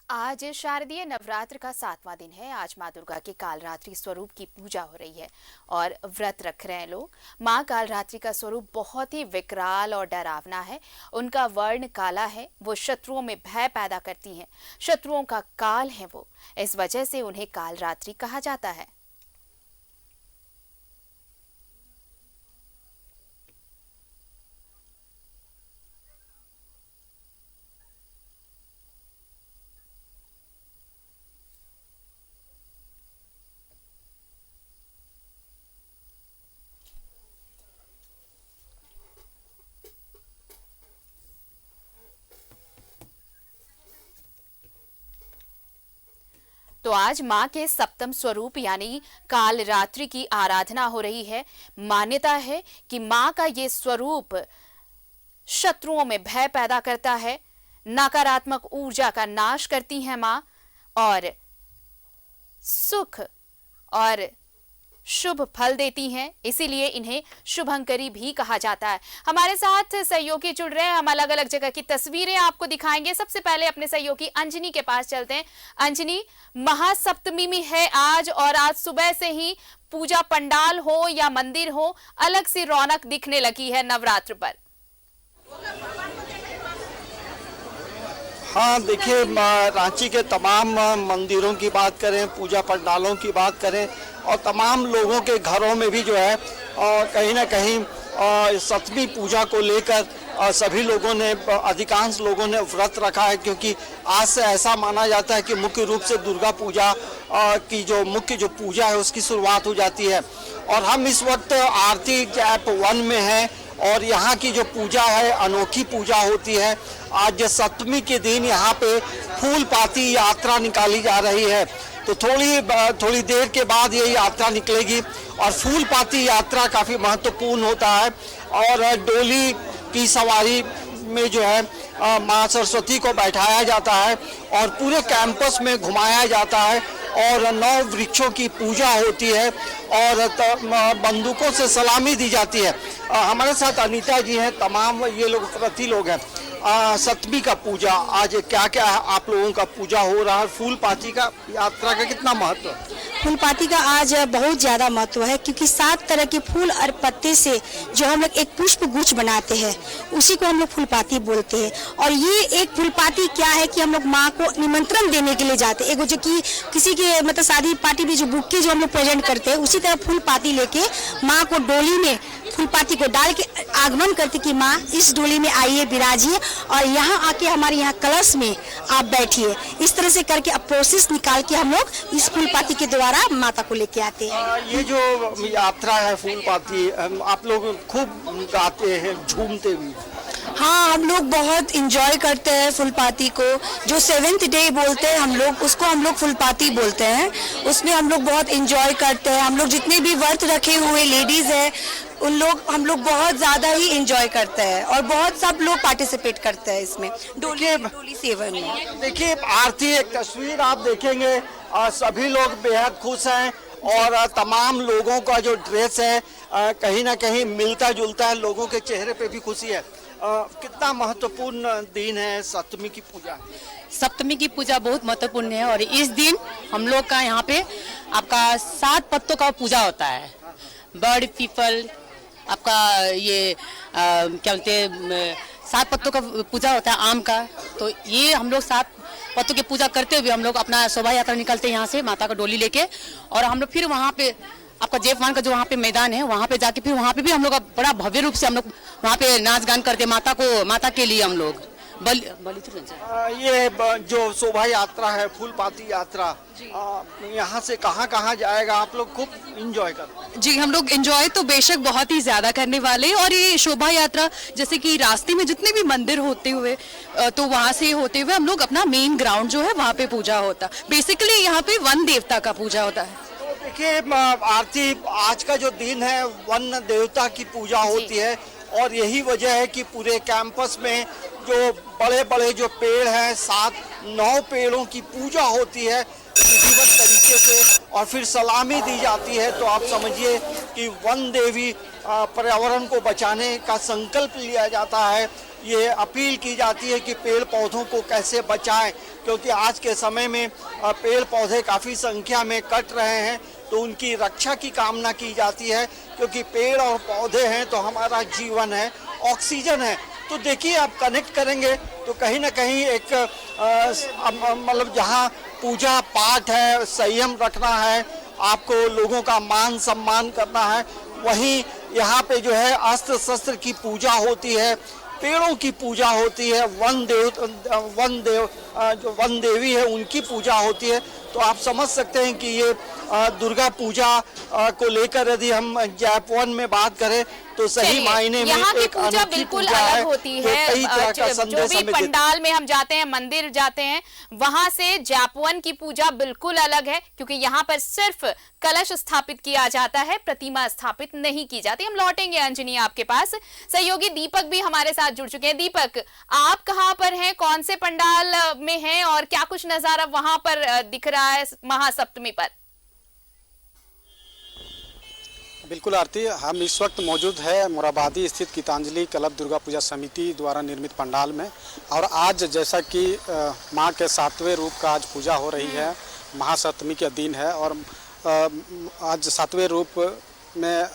आज शारदीय नवरात्र का 7वां दिन है। आज माँ दुर्गा के कालरात्रि स्वरूप की पूजा हो रही है और व्रत रख रहे हैं लोग। माँ कालरात्रि का स्वरूप बहुत ही विकराल और डरावना है। उनका वर्ण काला है। वो शत्रुओं में भय पैदा करती हैं। शत्रुओं का काल है वो, इस वजह से उन्हें कालरात्रि कहा जाता है। तो आज मां के सप्तम स्वरूप यानी कालरात्रि की आराधना हो रही है। मान्यता है कि मां का ये स्वरूप शत्रुओं में भय पैदा करता है, नकारात्मक ऊर्जा का नाश करती है मां, और सुख और शुभ फल देती हैं। इसीलिए इन्हें शुभंकरी भी कहा जाता है। हमारे साथ सहयोगी जुड़ रहे हैं। हम अलग अलग जगह की तस्वीरें आपको दिखाएंगे। सबसे पहले अपने सहयोगी अंजनी के पास चलते हैं। अंजनी, महासप्तमी में है आज, और आज सुबह से ही पूजा पंडाल हो या मंदिर हो, अलग सी रौनक दिखने लगी है नवरात्र पर। हाँ, देखिए, रांची के तमाम मंदिरों की बात करें, पूजा पंडालों की बात करें, और तमाम लोगों के घरों में भी जो है कहीं ना कहीं सप्तमी पूजा को लेकर सभी लोगों ने, अधिकांश लोगों ने व्रत रखा है, क्योंकि आज से ऐसा माना जाता है कि मुख्य रूप से दुर्गा पूजा की जो मुख्य पूजा है उसकी शुरुआत हो जाती है। और हम इस वक्त आरती गैप 1 में हैं, और यहाँ की जो पूजा है अनोखी पूजा होती है। आज सप्तमी के दिन यहाँ पे फूल पाती यात्रा निकाली जा रही है। तो थोड़ी देर के बाद ये यात्रा निकलेगी, और फूल पाती यात्रा काफ़ी महत्वपूर्ण होता है। और डोली की सवारी में जो है माँ सरस्वती को बैठाया जाता है और पूरे कैंपस में घुमाया जाता है, और 9 वृक्षों की पूजा होती है, और बंदूकों से सलामी दी जाती है। हमारे साथ अनीता जी हैं, तमाम ये लोग व्रती लोग हैं। सप्तमी का पूजा आज क्या क्या आप लोगों का पूजा हो रहा है? फूल पाती का यात्रा का कितना महत्व है? फूलपाती का आज बहुत ज़्यादा महत्व है, क्योंकि 7 तरह के फूल और पत्ते से जो हम लोग एक पुष्प गुच्छ बनाते हैं, उसी को हम लोग फूलपाती बोलते हैं। और ये एक फूलपाती क्या है कि हम लोग माँ को निमंत्रण देने के लिए जाते हैं। एक जो कि किसी के मतलब शादी पार्टी में जो बुक्के जो हम लोग प्रेजेंट करते हैं, उसी तरह फूलपाती लेके माँ को डोली में फूलपाती को डाल के आगमन करते कि माँ इस डोली में आइए, विराजिए, और यहाँ आके हमारे यहाँ कलश में आप बैठिए। इस तरह से करके अब प्रोसेस निकाल के हम लोग इस फूलपाती के द्वारा माता को लेके आते हैं। ये जो यात्रा है फूल पाती, आप लोग खूब गाते हैं, झूमते भी? हाँ, हम लोग बहुत इंजॉय करते हैं फुलपाती को। जो 7th डे बोलते हैं हम लोग, उसको हम लोग फुलपाती बोलते हैं। उसमें हम लोग बहुत इंजॉय करते हैं। हम लोग जितने भी व्रत रखे हुए लेडीज हैं, हम लोग बहुत ज़्यादा ही इंजॉय करते हैं, और बहुत सब लोग पार्टिसिपेट करते हैं इसमें डोली सेवन में। देखिए, आरती एक तस्वीर आप देखेंगे, सभी लोग बेहद खुश हैं, और तमाम लोगों का जो ड्रेस है कहीं ना कहीं मिलता जुलता है, लोगों के चेहरे पे भी खुशी है। कितना महत्वपूर्ण दिन है सप्तमी की पूजा? सप्तमी की पूजा बहुत महत्वपूर्ण है, और इस दिन हम लोग का यहाँ पे आपका 7 पत्तों का पूजा होता है। बर्ड पीपल, आपका ये क्या बोलते हैं, 7 पत्तों का पूजा होता है आम का। तो ये हम लोग 7 पत्तों की पूजा करते हुए हम लोग अपना शोभा यात्रा निकलते हैं यहाँ से माता का डोली लेके, और हम लोग फिर वहाँ पे आपका जेफवान का जो वहाँ पे मैदान है, वहाँ पे जाके फिर वहाँ पे भी हम लोग बड़ा भव्य रूप से हम लोग वहाँ पे नाच गान करते हैं माता के लिए। हम लोग ये जो शोभा यात्रा है फूल पाती यात्रा, यहाँ से कहाँ जाएगा? आप लोग खूब इंजॉय कर? जी, हम लोग एंजॉय तो बेशक बहुत ही ज्यादा करने वाले, और ये शोभा यात्रा जैसे कि रास्ते में जितने भी मंदिर होते हुए, तो वहाँ से होते हुए हम लोग अपना मेन ग्राउंड जो है वहाँ पे पूजा होता। बेसिकली यहाँ पे वन देवता का पूजा होता है। देखिए, आरती आज का जो दिन है वन देवता की पूजा होती है, और यही वजह है कि पूरे कैंपस में जो बड़े बड़े जो पेड़ हैं, 7-9 पेड़ों की पूजा होती है विधिवत तरीके से, और फिर सलामी दी जाती है। तो आप समझिए कि वन देवी पर्यावरण को बचाने का संकल्प लिया जाता है, ये अपील की जाती है कि पेड़ पौधों को कैसे बचाएं, क्योंकि आज के समय में पेड़ पौधे काफ़ी संख्या में कट रहे हैं, तो उनकी रक्षा की कामना की जाती है, क्योंकि पेड़ और पौधे हैं तो हमारा जीवन है, ऑक्सीजन है। तो देखिए, आप कनेक्ट करेंगे तो कहीं ना कहीं एक मतलब जहाँ पूजा पाठ है, संयम रखना है, आपको लोगों का मान सम्मान करना है, वहीं यहाँ पे जो है अस्त्र शस्त्र की पूजा होती है, पेड़ों की पूजा होती है, जो वन देवी है उनकी पूजा होती है। तो आप समझ सकते हैं कि ये दुर्गा पूजा को लेकर यदि हम जयपुर में बात करें तो सही मायने में यहाँ की एक पूजा अनोखी बिल्कुल पूजा अलग होती है। कई तरह का जो संदेश भी हमें देती है। पंडाल में हम जाते हैं, मंदिर जाते हैं, वहां से जापुअन की पूजा बिल्कुल अलग है, क्योंकि यहाँ पर सिर्फ कलश स्थापित किया जाता है, प्रतिमा स्थापित नहीं की जाती। हम लौटेंगे अंजनी आपके पास। सहयोगी दीपक भी हमारे साथ जुड़ चुके हैं। दीपक, आप कहाँ पर हैं, कौन से पंडाल में हैं और क्या कुछ नजारा वहां पर दिख रहा है महासप्तमी पर? बिल्कुल आरती, हम इस वक्त मौजूद है मोराबादी स्थित गीतांजलि क्लब दुर्गा पूजा समिति द्वारा निर्मित पंडाल में। और आज जैसा कि माँ के 7वें रूप का आज पूजा हो रही है, महासप्तमी के दिन है, और आज 7वें रूप में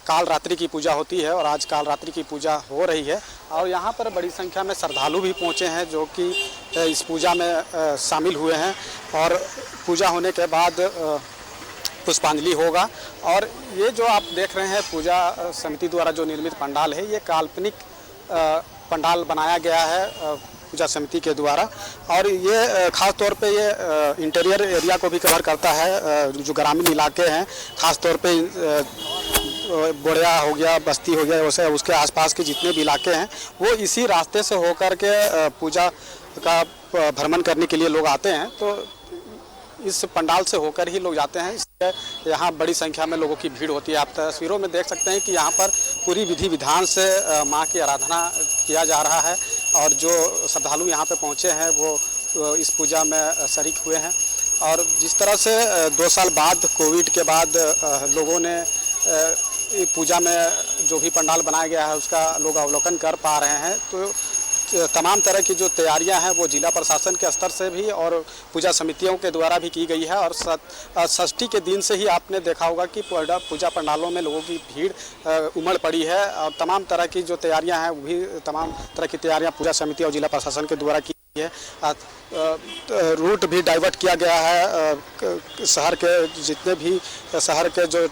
काल रात्रि की पूजा होती है, और आज काल रात्रि की पूजा हो रही है। और यहाँ पर बड़ी संख्या में श्रद्धालु भी पहुँचे हैं जो कि इस पूजा में शामिल हुए हैं, और पूजा होने के बाद पुष्पांजलि होगा। और ये जो आप देख रहे हैं पूजा समिति द्वारा जो निर्मित पंडाल है, ये काल्पनिक पंडाल बनाया गया है पूजा समिति के द्वारा, और ये ख़ास तौर पे ये इंटीरियर एरिया को भी कवर करता है। जो ग्रामीण इलाके हैं, ख़ास तौर पे बोड़िया हो गया, बस्ती हो गया, वैसे उसके आसपास के जितने भी इलाके हैं वो इसी रास्ते से होकर के पूजा का भ्रमण करने के लिए लोग आते हैं। तो इस पंडाल से होकर ही लोग जाते हैं, इसलिए यहाँ बड़ी संख्या में लोगों की भीड़ होती है। आप तस्वीरों में देख सकते हैं कि यहाँ पर पूरी विधि विधान से माँ की आराधना किया जा रहा है, और जो श्रद्धालु यहाँ पे पहुँचे हैं वो इस पूजा में शरीक हुए हैं। और जिस तरह से 2 साल बाद कोविड के बाद लोगों ने पूजा में जो भी पंडाल बनाया गया है उसका लोग अवलोकन कर पा रहे हैं, तो तमाम तरह की जो तैयारियां हैं वो जिला प्रशासन के स्तर से भी और पूजा समितियों के द्वारा भी की गई है। और षष्ठी के दिन से ही आपने देखा होगा कि पूजा पंडालों में लोगों की भीड़ उमड़ पड़ी है, और तमाम तरह की जो तैयारियां हैं वो भी तमाम तरह की तैयारियां पूजा समिति और जिला प्रशासन के द्वारा की है। रूट भी डाइवर्ट किया गया है, शहर के जितने भी शहर के जो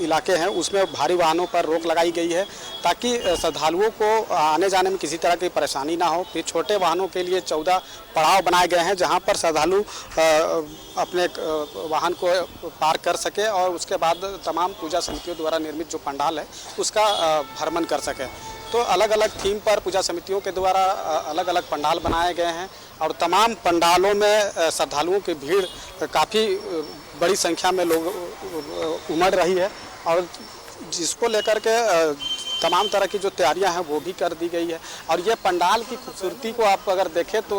इलाके हैं उसमें भारी वाहनों पर रोक लगाई गई है, ताकि श्रद्धालुओं को आने जाने में किसी तरह की परेशानी ना हो। फिर छोटे वाहनों के लिए 14 पड़ाव बनाए गए हैं, जहां पर श्रद्धालु अपने वाहन को पार कर सके और उसके बाद तमाम पूजा समितियों द्वारा निर्मित जो पंडाल है उसका भ्रमण कर सके। तो अलग अलग थीम पर पूजा समितियों के द्वारा अलग अलग पंडाल बनाए गए हैं, और तमाम पंडालों में श्रद्धालुओं की भीड़ काफ़ी बड़ी संख्या में लोग उमड़ रही है, और जिसको लेकर के तमाम तरह की जो तैयारियां हैं वो भी कर दी गई है। और ये पंडाल की खूबसूरती को आप अगर देखें तो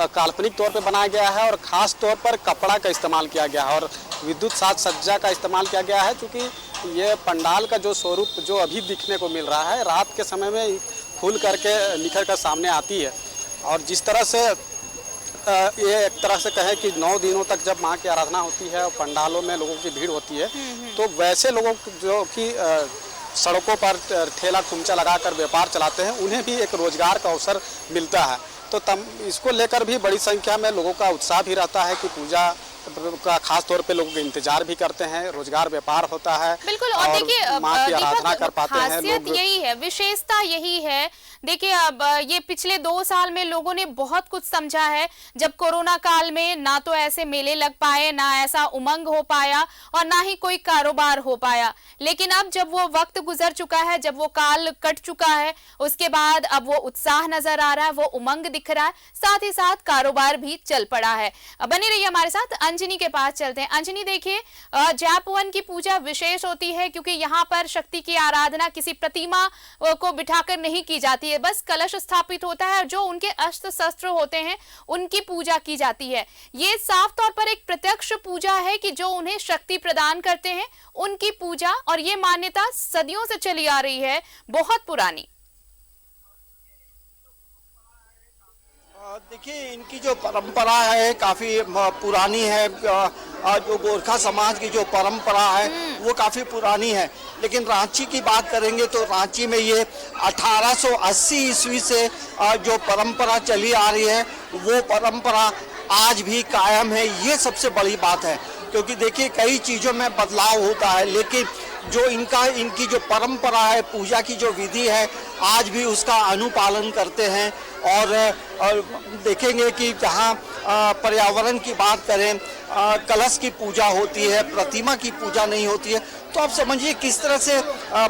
काल्पनिक तौर पे बनाया गया है, और ख़ास तौर पर कपड़ा का इस्तेमाल किया गया है और विद्युत साज सज्जा का इस्तेमाल किया गया है, क्योंकि ये पंडाल का जो स्वरूप जो अभी दिखने को मिल रहा है रात के समय में खुल करके निखर कर सामने आती है। और जिस तरह से ये एक तरह से कहें कि 9 दिनों तक जब माँ की आराधना होती है और पंडालों में लोगों की भीड़ होती है, तो वैसे लोगों जो कि सड़कों पर ठेला खुमचा लगाकर व्यापार चलाते हैं उन्हें भी एक रोजगार का अवसर मिलता है। तो इसको लेकर भी बड़ी संख्या में लोगों का उत्साह भी रहता है कि पूजा का खास तौर पे लोग इंतजार भी करते हैं, रोजगार व्यापार होता है। बिल्कुल, और देखिए माँ की आराधना कर पाते हैं लोग। यही है, विशेषता यही है। देखिए, अब ये पिछले 2 साल में लोगों ने बहुत कुछ समझा है। जब कोरोना काल में ना तो ऐसे मेले लग पाए, ना ऐसा उमंग हो पाया, और ना ही कोई कारोबार हो पाया। लेकिन अब जब वो वक्त गुजर चुका है, जब वो काल कट चुका है, उसके बाद अब वो उत्साह नजर आ रहा है, वो उमंग दिख रहा है, साथ ही साथ कारोबार भी चल पड़ा है। बनी रहिए हमारे साथ। अंजनी के पास चलते हैं। अंजनी, देखिए, जयपुवन की पूजा विशेष होती है क्योंकि यहाँ पर शक्ति की आराधना किसी प्रतिमा को बिठाकर नहीं की जाती है, बस कलश स्थापित होता है, जो उनके अस्त्र शस्त्र होते हैं उनकी पूजा की जाती है। ये साफ तौर पर एक प्रत्यक्ष पूजा है कि जो उन्हें शक्ति प्रदान करते हैं उनकी पूजा, और ये मान्यता सदियों से चली आ रही है, बहुत पुरानी। देखिए, इनकी जो परंपरा है काफ़ी पुरानी है। जो गोरखा समाज की जो परंपरा है वो काफ़ी पुरानी है। लेकिन रांची की बात करेंगे तो रांची में ये 1880 ईस्वी से जो परंपरा चली आ रही है वो परंपरा आज भी कायम है। ये सबसे बड़ी बात है, क्योंकि देखिए कई चीज़ों में बदलाव होता है, लेकिन जो इनकी जो परंपरा है, पूजा की जो विधि है, आज भी उसका अनुपालन करते हैं। और देखेंगे कि जहाँ पर्यावरण की बात करें, कलश की पूजा होती है, प्रतिमा की पूजा नहीं होती है, तो आप समझिए किस तरह से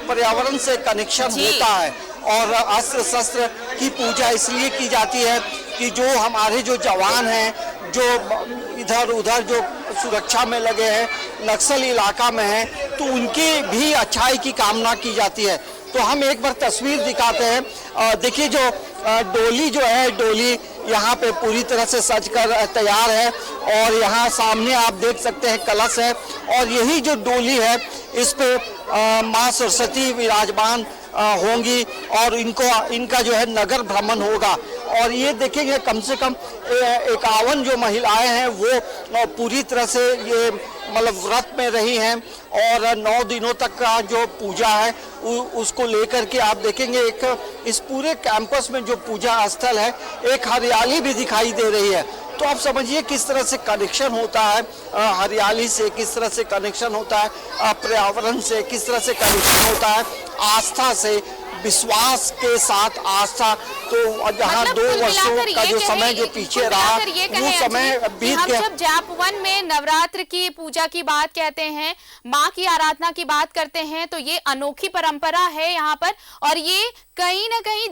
पर्यावरण से कनेक्शन होता है। और अस्त्र शस्त्र की पूजा इसलिए की जाती है कि जो हमारे जो जवान हैं, जो इधर उधर जो सुरक्षा में लगे हैं, नक्सल इलाका में हैं, तो उनकी भी अच्छाई की कामना की जाती है। तो हम एक बार तस्वीर दिखाते हैं। देखिए, जो डोली जो है, डोली यहाँ पे पूरी तरह से सजकर तैयार है और यहाँ सामने आप देख सकते हैं कलश है। और यही जो डोली है, इस पे माँ सरस्वती विराजमान होंगी और इनका जो है नगर भ्रमण होगा। और ये देखेंगे कम से कम 51 जो महिलाएं हैं वो पूरी तरह से ये मतलब व्रत में रही हैं और 9 दिनों तक का जो पूजा है उसको लेकर के आप देखेंगे एक इस पूरे कैंपस में जो पूजा स्थल है, एक हरियाली भी दिखाई दे रही है। तो आप समझिए किस तरह से कनेक्शन होता है हरियाली से, किस तरह से कनेक्शन होता है पर्यावरण से, किस तरह से कनेक्शन होता है आस्था से, विश्वास के साथ आस्था। तो जहाँ मतलब 2 वर्षों का जो समय जो पीछे रहा वो समय बीत हम गया। जब जाप-1 में नवरात्र की पूजा की बात कहते हैं, माँ की आराधना की बात करते हैं, तो ये अनोखी परंपरा है यहाँ पर। और ये कहीं ना कहीं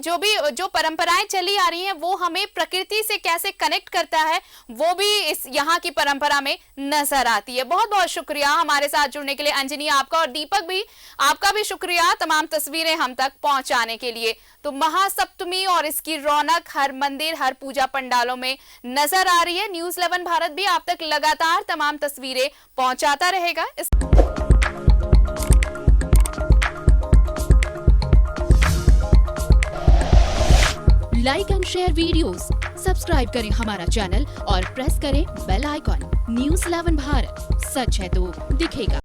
जो परंपराएं चली आ रही हैं वो हमें प्रकृति से कैसे कनेक्ट करता है, वो भी इस यहाँ की परंपरा में नजर आती है। बहुत बहुत शुक्रिया हमारे साथ जुड़ने के लिए अंजनी, आपका, और दीपक भी, आपका भी शुक्रिया तमाम तस्वीरें हम तक पहुंचाने के लिए। तो महासप्तमी और इसकी रौनक हर मंदिर, हर पूजा पंडालों में नजर आ रही है। न्यूज़ 11 भारत भी आप तक लगातार तमाम तस्वीरें पहुंचाता रहेगा। Like and share videos, subscribe करें हमारा चैनल और प्रेस करें बेल आइकॉन। न्यूज़ 11 भारत, सच है तो दिखेगा।